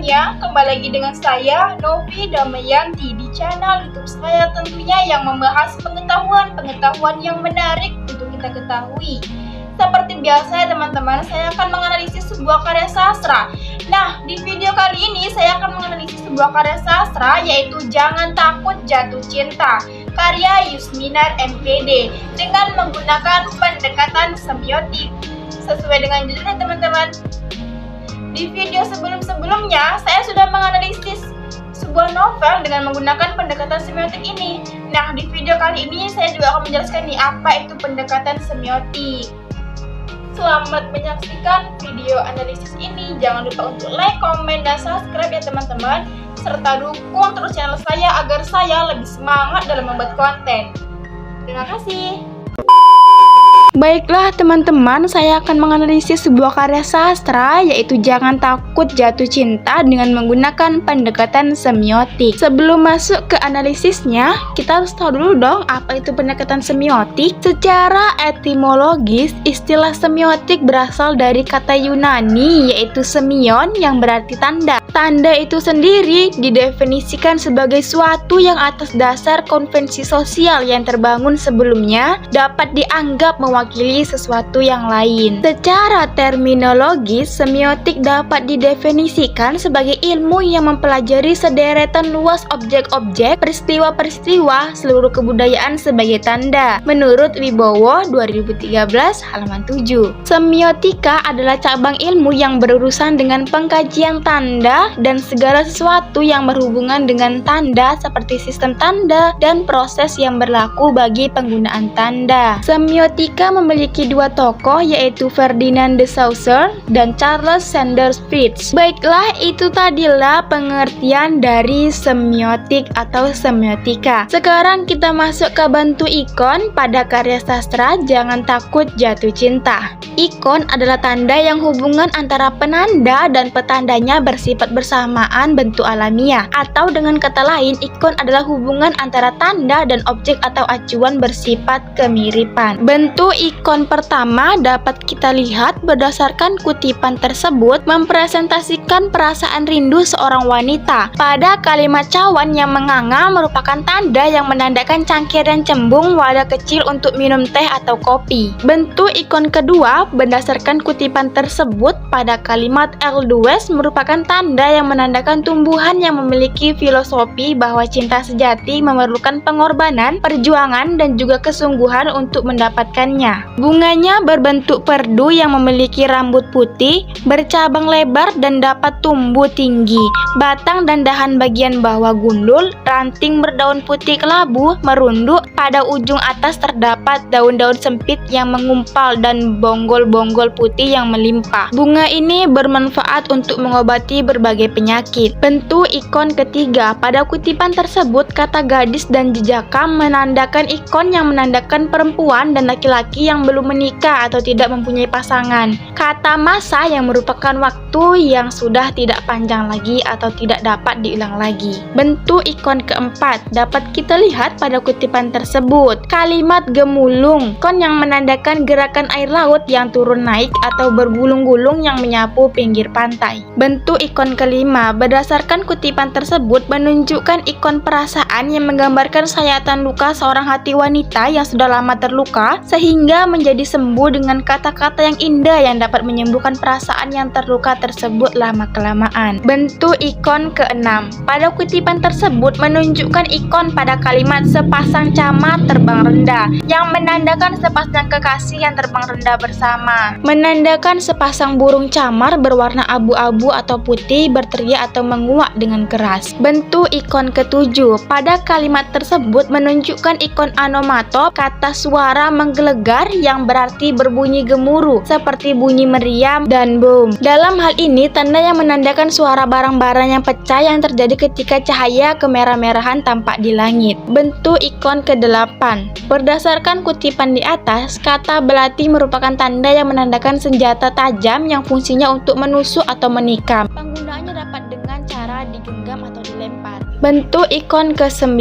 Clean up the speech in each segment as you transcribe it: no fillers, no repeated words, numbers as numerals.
semuanya, kembali lagi dengan saya Novi Damayanti di channel YouTube saya tentunya yang membahas pengetahuan yang menarik untuk kita ketahui. Seperti biasa ya teman-teman, saya akan menganalisis sebuah karya sastra. Nah, di video kali ini saya akan menganalisis sebuah karya sastra yaitu Jangan Takut Jatuh Cinta, karya Yusminar MPD dengan menggunakan pendekatan semiotik. Sesuai dengan judulnya teman-teman. Di video sebelum-sebelumnya, saya sudah menganalisis sebuah novel dengan menggunakan pendekatan semiotik ini. Nah, di video kali ini saya juga akan menjelaskan nih apa itu pendekatan semiotik. Selamat menyaksikan video analisis ini. Jangan lupa untuk like, komen, dan subscribe ya teman-teman. Serta dukung terus channel saya agar saya lebih semangat dalam membuat konten. Terima kasih. Baiklah teman-teman, saya akan menganalisis sebuah karya sastra yaitu Jangan Takut Jatuh Cinta dengan menggunakan pendekatan semiotik. Sebelum masuk ke analisisnya, kita harus tahu dulu dong apa itu pendekatan semiotik. Secara etimologis, istilah semiotik berasal dari kata Yunani yaitu semion yang berarti tanda. Tanda itu sendiri didefinisikan sebagai suatu yang atas dasar konvensi sosial yang terbangun sebelumnya dapat dianggap mewakili sesuatu yang lain. Secara terminologis, semiotik dapat didefinisikan sebagai ilmu yang mempelajari sederetan luas objek-objek, peristiwa-peristiwa, seluruh kebudayaan sebagai tanda. Menurut Wibowo 2013 halaman 7. Semiotika adalah cabang ilmu yang berurusan dengan pengkajian tanda dan segala sesuatu yang berhubungan dengan tanda seperti sistem tanda dan proses yang berlaku bagi penggunaan tanda. Semiotika memiliki dua tokoh yaitu Ferdinand de Saussure dan Charles Sanders Peirce. Baiklah, itu tadilah pengertian dari semiotik atau semiotika. Sekarang kita masuk ke bentuk ikon pada karya sastra Jangan Takut Jatuh Cinta. Ikon adalah tanda yang hubungan antara penanda dan petandanya bersifat bersamaan bentuk alamiah, atau dengan kata lain, ikon adalah hubungan antara tanda dan objek atau acuan bersifat kemiripan. Bentuk ikon pertama dapat kita lihat berdasarkan kutipan tersebut mempresentasikan perasaan rindu seorang wanita. Pada kalimat cawan yang menganga merupakan tanda yang menandakan cangkir dan cembung wadah kecil untuk minum teh atau kopi. Bentuk ikon kedua berdasarkan kutipan tersebut pada kalimat L2 merupakan tanda yang menandakan tumbuhan yang memiliki filosofi bahwa cinta sejati memerlukan pengorbanan, perjuangan, dan juga kesungguhan untuk mendapatkannya. Bunganya berbentuk perdu yang memiliki rambut putih, bercabang lebar dan dapat tumbuh tinggi. Batang dan dahan bagian bawah gundul, ranting berdaun putih kelabu, merunduk. Pada ujung atas terdapat daun-daun sempit yang mengumpal dan bonggol-bonggol putih yang melimpah. Bunga ini bermanfaat untuk mengobati berbagai penyakit. Bentuk ikon ketiga, pada kutipan tersebut kata gadis dan jejaka menandakan ikon yang menandakan perempuan dan laki-laki yang belum menikah atau tidak mempunyai pasangan. Kata masa yang merupakan waktu yang sudah tidak panjang lagi atau tidak dapat diulang lagi. Bentuk ikon keempat dapat kita lihat pada kutipan tersebut. Kalimat gemulung, ikon yang menandakan gerakan air laut yang turun naik atau bergulung-gulung yang menyapu pinggir pantai. Bentuk ikon kelima berdasarkan kutipan tersebut menunjukkan ikon perasaan yang menggambarkan sayatan luka seorang hati wanita yang sudah lama terluka sehingga menjadi sembuh dengan kata-kata yang indah yang dapat menyembuhkan perasaan yang terluka tersebut lama-kelamaan. Bentuk ikon keenam pada kutipan tersebut menunjukkan ikon pada kalimat sepasang camar terbang rendah yang menandakan sepasang kekasih yang terbang rendah bersama, menandakan sepasang burung camar berwarna abu-abu atau putih berteriak atau menguak dengan keras. Bentuk ikon ketujuh pada kalimat tersebut menunjukkan ikon anomatop, kata suara menggelegar yang berarti berbunyi gemuruh seperti bunyi meriam dan bom. Dalam hal ini tanda yang menandakan suara barang-barang yang pecah yang terjadi ketika cahaya kemerah-merahan tampak di langit. Bentuk ikon kedelapan berdasarkan kutipan di atas, kata belati merupakan tanda yang menandakan senjata tajam yang fungsinya untuk menusuk atau menikam. Penggunaannya dapat dengan dengan cara digenggam atau dilempar. Bentuk ikon ke-9.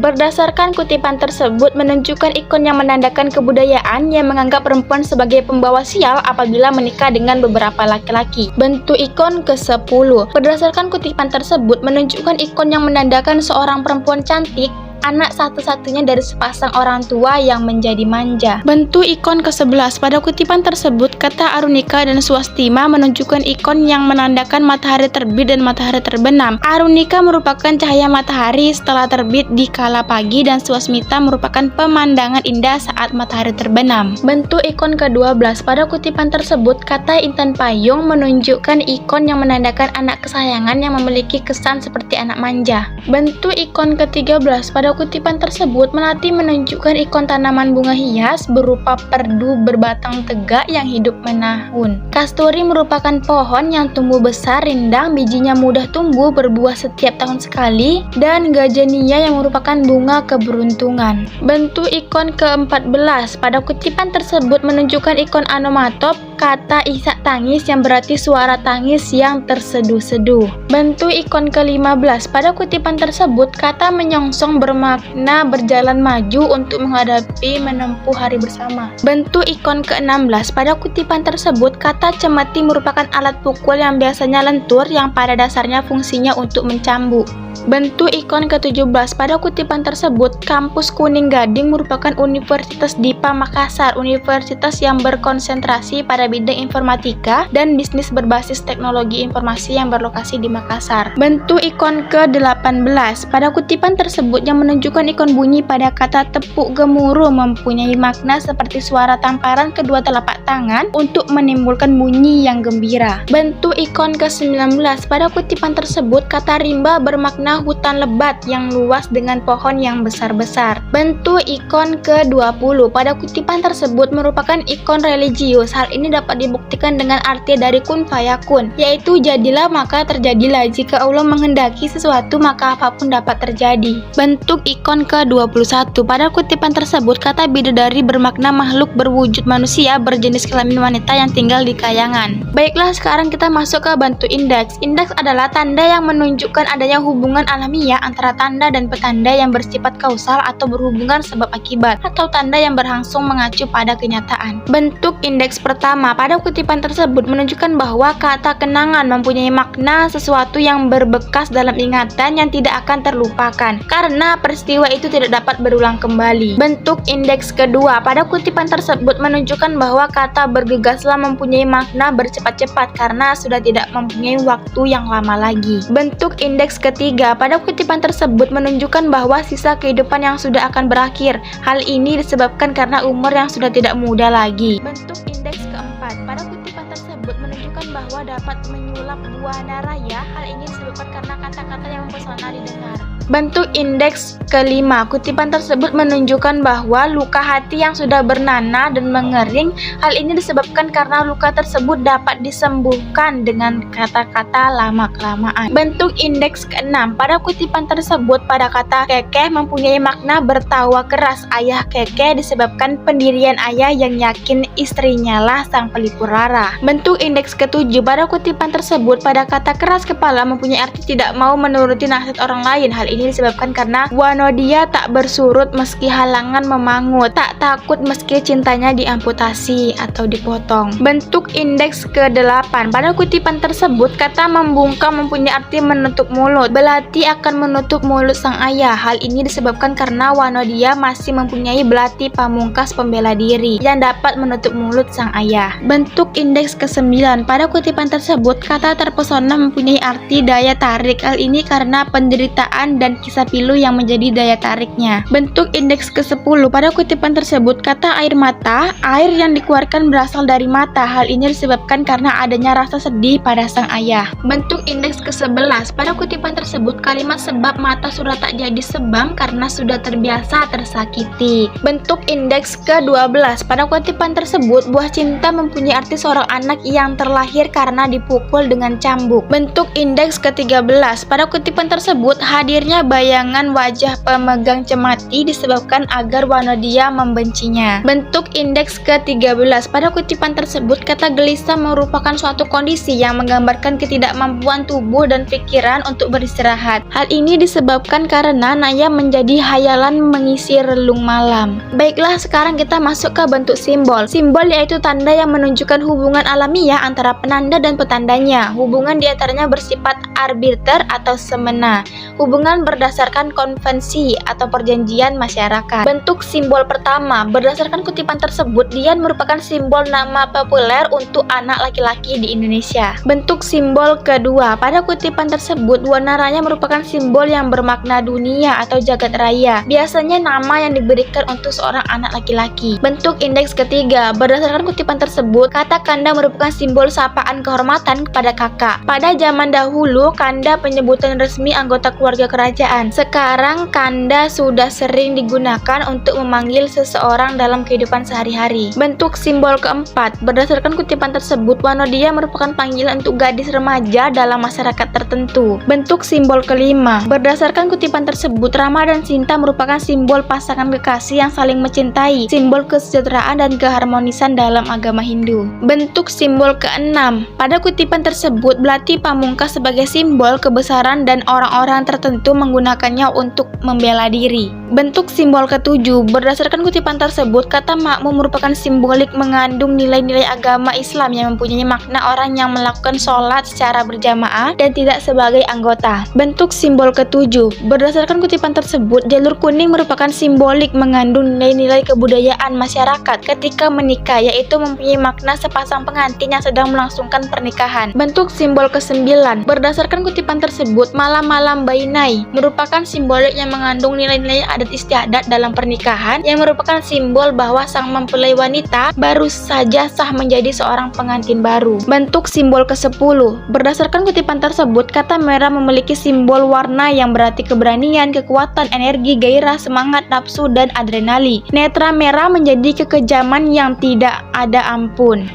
Berdasarkan kutipan tersebut menunjukkan ikon yang menandakan kebudayaan yang menganggap perempuan sebagai pembawa sial apabila menikah dengan beberapa laki-laki. Bentuk ikon ke-10. Berdasarkan kutipan tersebut menunjukkan ikon yang menandakan seorang perempuan cantik, anak satu-satunya dari sepasang orang tua yang menjadi manja. Bentuk ikon ke-11. Pada kutipan tersebut, kata Arunika dan Swastima menunjukkan ikon yang menandakan matahari terbit dan matahari terbenam. Arunika merupakan cahaya matahari setelah terbit di kala pagi dan Swasmita merupakan pemandangan indah saat matahari terbenam. Bentuk ikon ke-12. Pada kutipan tersebut, kata Intan Payung menunjukkan ikon yang menandakan anak kesayangan yang memiliki kesan seperti anak manja. Bentuk ikon ke-13. Pada kutipan tersebut, Melati menunjukkan ikon tanaman bunga hias berupa perdu berbatang tegak yang hidup menahun. Kasturi merupakan pohon yang tumbuh besar, rindang, bijinya mudah tumbuh, berbuah setiap tahun sekali, dan gazania yang merupakan bunga keberuntungan. Bentuk ikon ke-14. Pada kutipan tersebut menunjukkan ikon anomatop, kata isak tangis yang berarti suara tangis yang terseduh-seduh. Bentuk ikon ke-15. Pada kutipan tersebut, kata menyongsong bermakna berjalan maju untuk menghadapi menempuh hari bersama. Bentuk ikon ke-16. Pada kutipan tersebut, kata cemeti merupakan alat pukul yang biasanya lentur yang pada dasarnya fungsinya untuk mencambuk. Bentuk ikon ke-17. Pada kutipan tersebut, kampus Kuning Gading merupakan Universitas Dipa Makassar, universitas yang berkonsentrasi pada bidang informatika dan bisnis berbasis teknologi informasi yang berlokasi di Makassar. Bentuk ikon ke-18. Pada kutipan tersebut yang menunjukkan ikon bunyi pada kata tepuk gemuruh mempunyai makna seperti suara tamparan kedua telapak tangan untuk menimbulkan bunyi yang gembira. Bentuk ikon ke-19. Pada kutipan tersebut, kata rimba bermakna hutan lebat yang luas dengan pohon yang besar-besar. Bentuk ikon ke-20. Pada kutipan tersebut merupakan ikon religius. Hal ini dapat dibuktikan dengan arti dari kun fayakun, yaitu jadilah maka terjadilah. Jika Allah menghendaki sesuatu maka apapun dapat terjadi. Bentuk ikon ke-21. Pada kutipan tersebut, kata bidadari bermakna makhluk berwujud manusia berjenis kelamin wanita yang tinggal di kayangan. Baiklah, sekarang kita masuk ke bentuk indeks. Indeks adalah tanda yang menunjukkan adanya hubungan alamiah antara tanda dan petanda yang bersifat kausal atau berhubungan sebab akibat, atau tanda yang berlangsung mengacu pada kenyataan. Bentuk indeks pertama. Pada kutipan tersebut menunjukkan bahwa kata kenangan mempunyai makna sesuatu yang berbekas dalam ingatan yang tidak akan terlupakan karena peristiwa itu tidak dapat berulang kembali. Bentuk indeks kedua. Pada kutipan tersebut menunjukkan bahwa kata bergegaslah mempunyai makna bercepat-cepat karena sudah tidak mempunyai waktu yang lama lagi. Bentuk indeks ketiga. Pada kutipan tersebut menunjukkan bahwa sisa kehidupan yang sudah akan berakhir. Hal ini disebabkan karena umur yang sudah tidak muda lagi. Bentuk indeks keempat. Pada kutipan tersebut menunjukkan bahwa dapat menyulap buah naraya. Hal ini disebabkan karena kata-kata yang mempesona didengar. Bentuk indeks kelima. Kutipan tersebut menunjukkan bahwa luka hati yang sudah bernanah dan mengering. Hal ini disebabkan karena luka tersebut dapat disembuhkan dengan kata-kata lama-kelamaan. Bentuk indeks keenam. Pada kutipan tersebut pada kata kekeh mempunyai makna bertawa keras. Ayah kekeh disebabkan pendirian ayah yang yakin istrinya lah sang pelipur lara. Bentuk indeks ketujuh. Pada kutipan tersebut pada kata keras kepala mempunyai arti tidak mau menuruti nasihat orang lain. Hal ini disebabkan karena Wanodia tak bersurut meski halangan memangut, tak takut meski cintanya diamputasi atau dipotong. Bentuk indeks ke-8. Pada kutipan tersebut kata membungkam mempunyai arti menutup mulut. Belati akan menutup mulut sang ayah. Hal ini disebabkan karena Wanodia masih mempunyai belati pamungkas pembela diri yang dapat menutup mulut sang ayah. Bentuk indeks ke-9. Pada kutipan tersebut kata terpesona mempunyai arti daya tarik. Hal ini karena penderitaan dan kisah pilu yang menjadi daya tariknya. Bentuk indeks ke-10. Pada kutipan tersebut kata air mata, air yang dikeluarkan berasal dari mata. Hal ini disebabkan karena adanya rasa sedih pada sang ayah. Bentuk indeks ke-11. Pada kutipan tersebut kalimat sebab mata sudah tak jadi sebam karena sudah terbiasa tersakiti. Bentuk indeks ke-12. Pada kutipan tersebut buah cinta mempunyai arti seorang anak yang terlahir karena dipukul dengan cambuk. Bentuk indeks ke-13. Pada kutipan tersebut hadirnya Munculnya bayangan wajah pemegang cemati disebabkan agar Wanodia membencinya. Bentuk indeks ke-13. Pada kutipan tersebut, kata gelisah merupakan suatu kondisi yang menggambarkan ketidakmampuan tubuh dan pikiran untuk beristirahat. Hal ini disebabkan karena Naya menjadi hayalan mengisi relung malam. Baiklah, sekarang kita masuk ke bentuk simbol. Simbol yaitu tanda yang menunjukkan hubungan alamiah antara penanda dan petandanya. Hubungan diantaranya bersifat arbiter atau semena. Hubungan berdasarkan konvensi atau perjanjian masyarakat. Bentuk simbol pertama. Berdasarkan kutipan tersebut, Dian merupakan simbol nama populer untuk anak laki-laki di Indonesia. Bentuk simbol kedua. Pada kutipan tersebut, warna raya merupakan simbol yang bermakna dunia atau jagat raya. Biasanya nama yang diberikan untuk seorang anak laki-laki. Bentuk indeks ketiga. Berdasarkan kutipan tersebut, kata kanda merupakan simbol sapaan kehormatan kepada kakak. Pada zaman dahulu, kanda penyebutan resmi anggota keluarga kerajaan. Sekarang kanda sudah sering digunakan untuk memanggil seseorang dalam kehidupan sehari-hari. Bentuk simbol keempat. Berdasarkan kutipan tersebut, Wanodia merupakan panggilan untuk gadis remaja dalam masyarakat tertentu. Bentuk simbol kelima. Berdasarkan kutipan tersebut, Rama dan Sinta merupakan simbol pasangan kekasih yang saling mencintai, simbol kesejahteraan dan keharmonisan dalam agama Hindu. Bentuk simbol keenam. Pada kutipan tersebut, Belati Pamungkas sebagai simbol kebesaran dan orang-orang tertentu menggunakannya untuk membela diri. Bentuk simbol ketujuh. Berdasarkan kutipan tersebut, kata makmum merupakan simbolik mengandung nilai-nilai agama Islam yang mempunyai makna orang yang melakukan sholat secara berjamaah dan tidak sebagai anggota. Bentuk simbol ketujuh. Berdasarkan kutipan tersebut, jalur kuning merupakan simbolik mengandung nilai-nilai kebudayaan masyarakat ketika menikah, yaitu mempunyai makna sepasang pengantin yang sedang melangsungkan pernikahan. Bentuk simbol ke-9. Berdasarkan kutipan tersebut, malam-malam Bainai merupakan simbolik yang mengandung nilai-nilai adat istiadat dalam pernikahan yang merupakan simbol bahwa sang mempelai wanita baru saja sah menjadi seorang pengantin baru. Bentuk simbol ke-10. Berdasarkan kutipan tersebut, kata merah memiliki simbol warna yang berarti keberanian, kekuatan, energi, gairah, semangat, nafsu, dan adrenalin. Netra merah menjadi kekejaman yang tidak ada ampun.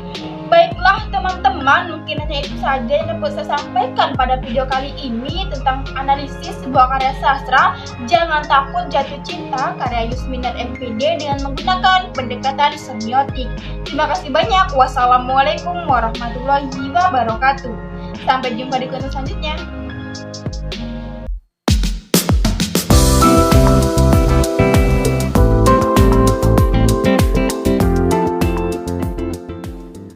Baiklah teman-teman, mungkin hanya itu saja yang dapat saya sampaikan pada video kali ini tentang analisis sebuah karya sastra Jangan Takut Jatuh Cinta karya Yusmin dan MPD dengan menggunakan pendekatan semiotik. Terima kasih banyak. Wassalamualaikum warahmatullahi wabarakatuh. Sampai jumpa di konten selanjutnya.